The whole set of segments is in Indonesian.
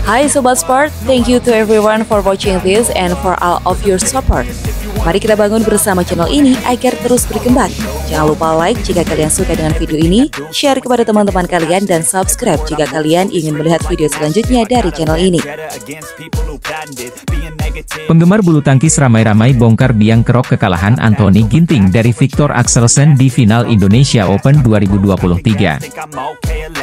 Hai Sobat Sport, thank you to everyone for watching this and for all of your support. Mari kita bangun bersama channel ini agar terus berkembang. Jangan lupa like jika kalian suka dengan video ini, share kepada teman-teman kalian, dan subscribe jika kalian ingin melihat video selanjutnya dari channel ini. Penggemar bulu tangkis ramai-ramai bongkar biang kerok kekalahan Anthony Ginting dari Viktor Axelsen di final Indonesia Open 2023.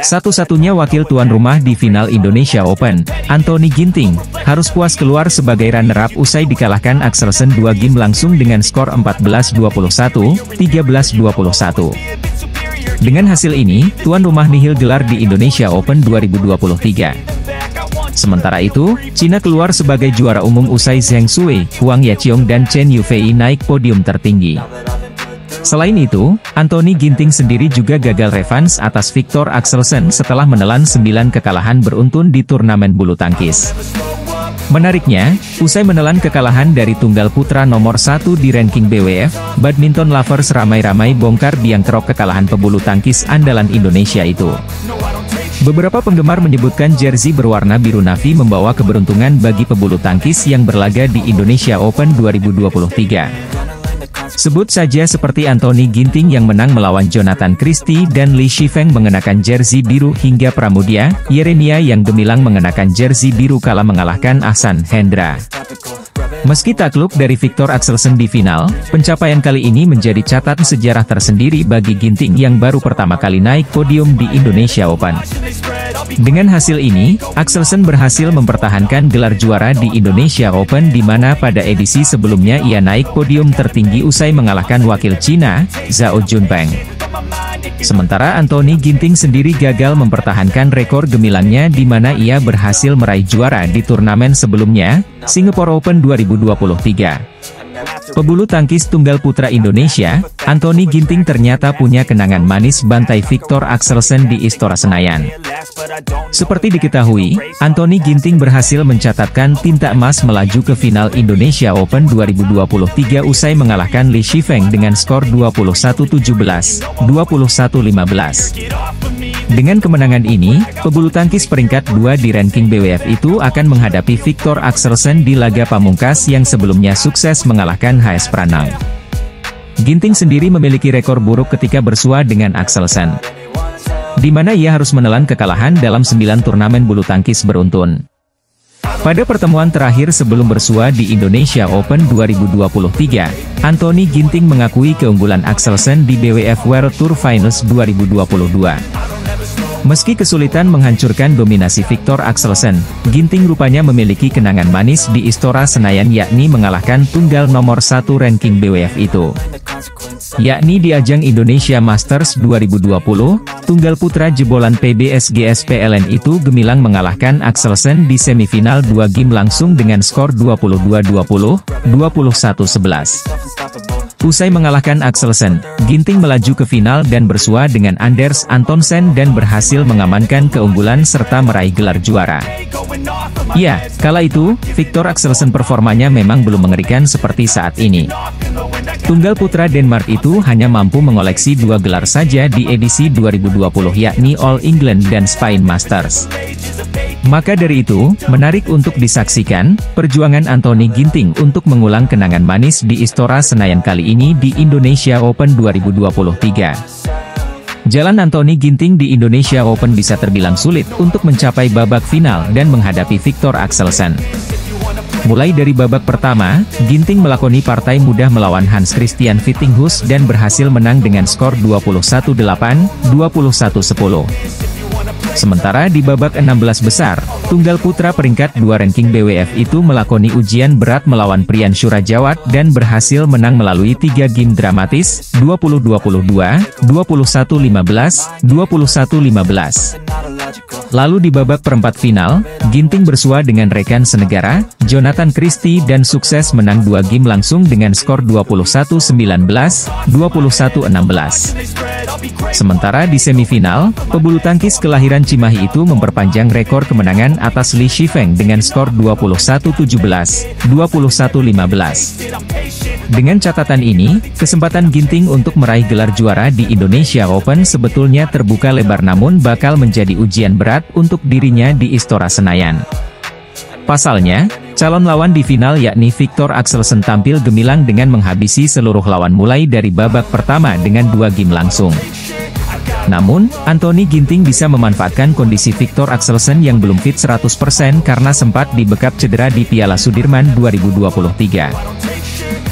Satu-satunya wakil tuan rumah di final Indonesia Open, Anthony Ginting, harus puas keluar sebagai runner-up usai dikalahkan Axelsen 2 game langsung dengan skor 14-21, 13-21. Dengan hasil ini, tuan rumah nihil gelar di Indonesia Open 2023. Sementara itu, Cina keluar sebagai juara umum usai Zheng Shuai, Huang Yaqiong dan Chen Yufei naik podium tertinggi. Selain itu, Anthony Ginting sendiri juga gagal revanse atas Viktor Axelsen setelah menelan 9 kekalahan beruntun di turnamen bulu tangkis. Menariknya, usai menelan kekalahan dari tunggal putra nomor 1 di ranking BWF, badminton lovers ramai-ramai bongkar biang kerok kekalahan pebulu tangkis andalan Indonesia itu. Beberapa penggemar menyebutkan jersey berwarna biru navy membawa keberuntungan bagi pebulu tangkis yang berlaga di Indonesia Open 2023. Sebut saja seperti Anthony Ginting yang menang melawan Jonathan Christie dan Li Shifeng mengenakan jersey biru, hingga Pramudia Yeremia yang gemilang mengenakan jersey biru kala mengalahkan Ahsan Hendra. Meski takluk dari Viktor Axelsen di final, pencapaian kali ini menjadi catatan sejarah tersendiri bagi Ginting yang baru pertama kali naik podium di Indonesia Open. Dengan hasil ini, Axelsen berhasil mempertahankan gelar juara di Indonesia Open di mana pada edisi sebelumnya ia naik podium tertinggi usai mengalahkan wakil Cina, Zhao Junpeng. Sementara Anthony Ginting sendiri gagal mempertahankan rekor gemilangnya di mana ia berhasil meraih juara di turnamen sebelumnya, Singapore Open 2023. Pebulu tangkis tunggal putra Indonesia, Anthony Ginting ternyata punya kenangan manis bantai Viktor Axelsen di Istora Senayan. Seperti diketahui, Anthony Ginting berhasil mencatatkan tinta emas melaju ke final Indonesia Open 2023 usai mengalahkan Li Shifeng dengan skor 21-17, 21-15. Dengan kemenangan ini, pebulu tangkis peringkat 2 di ranking BWF itu akan menghadapi Viktor Axelsen di laga pamungkas yang sebelumnya sukses mengalahkan HS Pranang. Ginting sendiri memiliki rekor buruk ketika bersua dengan Axelsen, di mana ia harus menelan kekalahan dalam 9 turnamen bulu tangkis beruntun. Pada pertemuan terakhir sebelum bersua di Indonesia Open 2023, Anthony Ginting mengakui keunggulan Axelsen di BWF World Tour Finals 2022. Meski kesulitan menghancurkan dominasi Viktor Axelsen, Ginting rupanya memiliki kenangan manis di Istora Senayan, yakni mengalahkan tunggal nomor 1 ranking BWF itu. Yakni di ajang Indonesia Masters 2020, tunggal putra jebolan PBSGS PLN itu gemilang mengalahkan Axelsen di semifinal 2 game langsung dengan skor 22-20, 21-11. Usai mengalahkan Axelsen, Ginting melaju ke final dan bersua dengan Anders Antonsen dan berhasil mengamankan keunggulan serta meraih gelar juara. Ya, kala itu, Viktor Axelsen performanya memang belum mengerikan seperti saat ini. Tunggal putra Denmark itu hanya mampu mengoleksi 2 gelar saja di edisi 2020, yakni All England dan Spain Masters. Maka dari itu, menarik untuk disaksikan, perjuangan Anthony Ginting untuk mengulang kenangan manis di Istora Senayan kali ini di Indonesia Open 2023. Jalan Anthony Ginting di Indonesia Open bisa terbilang sulit untuk mencapai babak final dan menghadapi Viktor Axelsen. Mulai dari babak pertama, Ginting melakoni partai mudah melawan Hans Christian Vittinghus dan berhasil menang dengan skor 21-8, 21-10. Sementara di babak 16 besar, tunggal putra peringkat 2 ranking BWF itu melakoni ujian berat melawan Priyan Surajawat dan berhasil menang melalui 3 game dramatis, 20-22, 21-15, 21-15. Lalu di babak perempat final, Ginting bersua dengan rekan senegara, Jonathan Christie dan sukses menang 2 game langsung dengan skor 21-19, 21-16. Sementara di semifinal, pebulu tangkis kelahiran Cimahi itu memperpanjang rekor kemenangan atas Li Shifeng dengan skor 21-17, 21-15. Dengan catatan ini, kesempatan Ginting untuk meraih gelar juara di Indonesia Open sebetulnya terbuka lebar, namun bakal menjadi ujian berat untuk dirinya di Istora Senayan. Pasalnya, calon lawan di final yakni Viktor Axelsen tampil gemilang dengan menghabisi seluruh lawan mulai dari babak pertama dengan 2 game langsung. Namun, Anthony Ginting bisa memanfaatkan kondisi Viktor Axelsen yang belum fit 100% karena sempat dibekap cedera di Piala Sudirman 2023.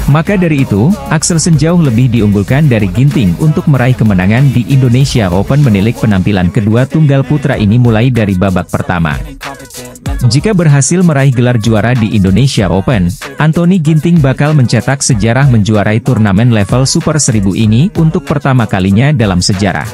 Maka dari itu, Axelsen jauh lebih diunggulkan dari Ginting untuk meraih kemenangan di Indonesia Open menilik penampilan kedua tunggal putra ini mulai dari babak pertama. Jika berhasil meraih gelar juara di Indonesia Open, Anthony Ginting bakal mencetak sejarah menjuarai turnamen level Super 1000 ini untuk pertama kalinya dalam sejarah.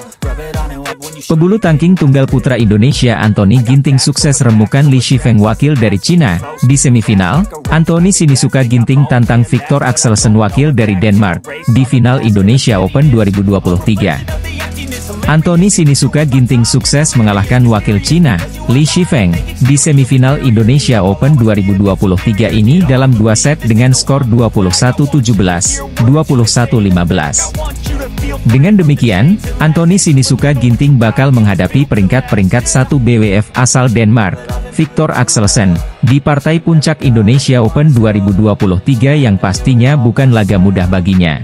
Pebulu tangking tunggal putra Indonesia Anthony Ginting sukses remukan Li Shifeng wakil dari Cina. Di semifinal, Anthony Sinisuka Ginting tantang Viktor Axelsen wakil dari Denmark, di final Indonesia Open 2023. Anthony Sinisuka Ginting sukses mengalahkan wakil Cina, Li Shifeng, di semifinal Indonesia Open 2023 ini dalam 2 set dengan skor 21-17, 21-15. Dengan demikian, Anthony Sinisuka Ginting bakal menghadapi peringkat 1 BWF asal Denmark, Viktor Axelsen, di partai puncak Indonesia Open 2023 yang pastinya bukan laga mudah baginya.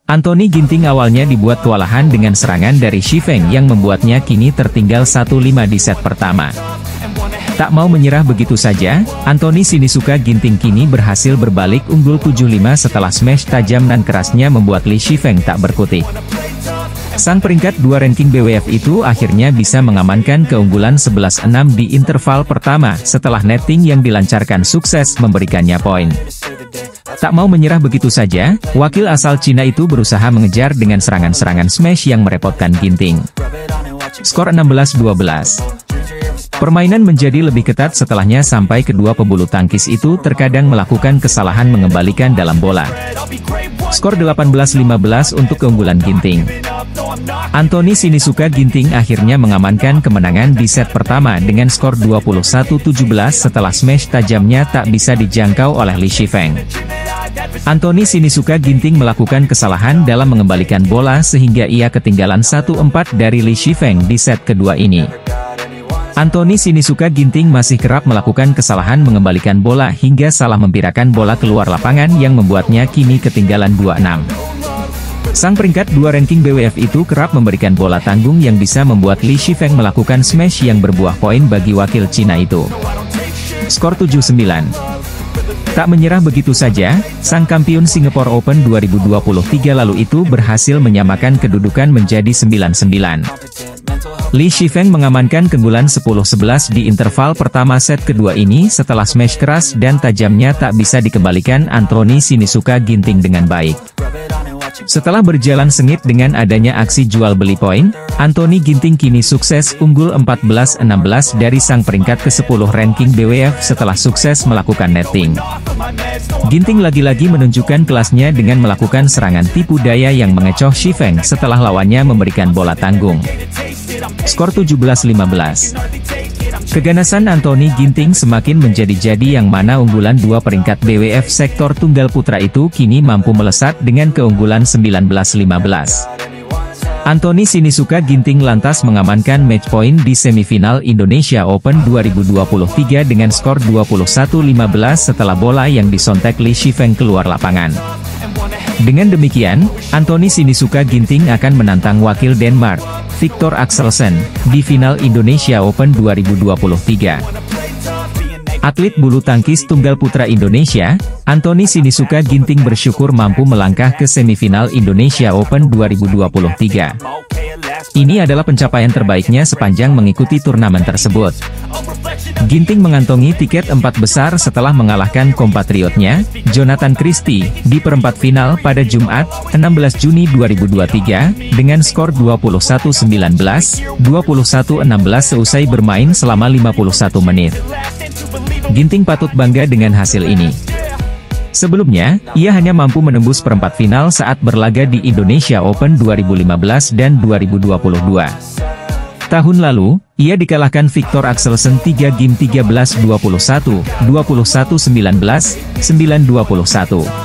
Anthony Ginting awalnya dibuat kewalahan dengan serangan dari Shifeng yang membuatnya kini tertinggal 1-5 di set pertama. Tak mau menyerah begitu saja, Anthony Sinisuka Ginting kini berhasil berbalik unggul 7-5 setelah smash tajam dan kerasnya membuat Li Shifeng tak berkutik. Sang peringkat 2 ranking BWF itu akhirnya bisa mengamankan keunggulan 11-6 di interval pertama setelah netting yang dilancarkan sukses memberikannya poin. Tak mau menyerah begitu saja, wakil asal Cina itu berusaha mengejar dengan serangan-serangan smash yang merepotkan Ginting. Skor 16-12. Permainan menjadi lebih ketat setelahnya sampai kedua pebulu tangkis itu terkadang melakukan kesalahan mengembalikan dalam bola. Skor 18-15 untuk keunggulan Ginting. Anthony Sinisuka Ginting akhirnya mengamankan kemenangan di set pertama dengan skor 21-17 setelah smash tajamnya tak bisa dijangkau oleh Li Shifeng. Anthony Sinisuka Ginting melakukan kesalahan dalam mengembalikan bola sehingga ia ketinggalan 1-4 dari Li Shifeng di set kedua ini. Anthony Sinisuka Ginting masih kerap melakukan kesalahan mengembalikan bola hingga salah membirakan bola keluar lapangan yang membuatnya kini ketinggalan 2-6. Sang peringkat 2 ranking BWF itu kerap memberikan bola tanggung yang bisa membuat Li Shifeng melakukan smash yang berbuah poin bagi wakil Cina itu. Skor 7-9. Tak menyerah begitu saja, sang kampiun Singapore Open 2023 lalu itu berhasil menyamakan kedudukan menjadi 9-9. Li Shifeng mengamankan keunggulan 10-11 di interval pertama set kedua ini setelah smash keras dan tajamnya tak bisa dikembalikan Anthony Sinisuka Ginting dengan baik. Setelah berjalan sengit dengan adanya aksi jual beli poin, Anthony Ginting kini sukses unggul 14-16 dari sang peringkat ke-10 ranking BWF setelah sukses melakukan netting. Ginting lagi-lagi menunjukkan kelasnya dengan melakukan serangan tipu daya yang mengecoh Shifeng setelah lawannya memberikan bola tanggung. Skor 17-15. Keganasan Anthony Ginting semakin menjadi-jadi yang mana unggulan 2 peringkat BWF sektor tunggal putra itu kini mampu melesat dengan keunggulan 19-15. Anthony Sinisuka Ginting lantas mengamankan match point di semifinal Indonesia Open 2023 dengan skor 21-15 setelah bola yang disontek Li Shifeng keluar lapangan. Dengan demikian, Anthony Sinisuka Ginting akan menantang wakil Denmark, Viktor Axelsen, di final Indonesia Open 2023. Atlet bulu tangkis tunggal putra Indonesia, Anthony Sinisuka Ginting bersyukur mampu melangkah ke semifinal Indonesia Open 2023. Ini adalah pencapaian terbaiknya sepanjang mengikuti turnamen tersebut. Ginting mengantongi tiket 4 besar setelah mengalahkan kompatriotnya, Jonathan Christie, di perempat final pada Jumat, 16 Juni 2023, dengan skor 21-19, 21-16 seusai bermain selama 51 menit. Ginting patut bangga dengan hasil ini. Sebelumnya, ia hanya mampu menembus perempat final saat berlaga di Indonesia Open 2015 dan 2022. Tahun lalu, ia dikalahkan Viktor Axelsen 3 game 13-21, 21-19, 9-21.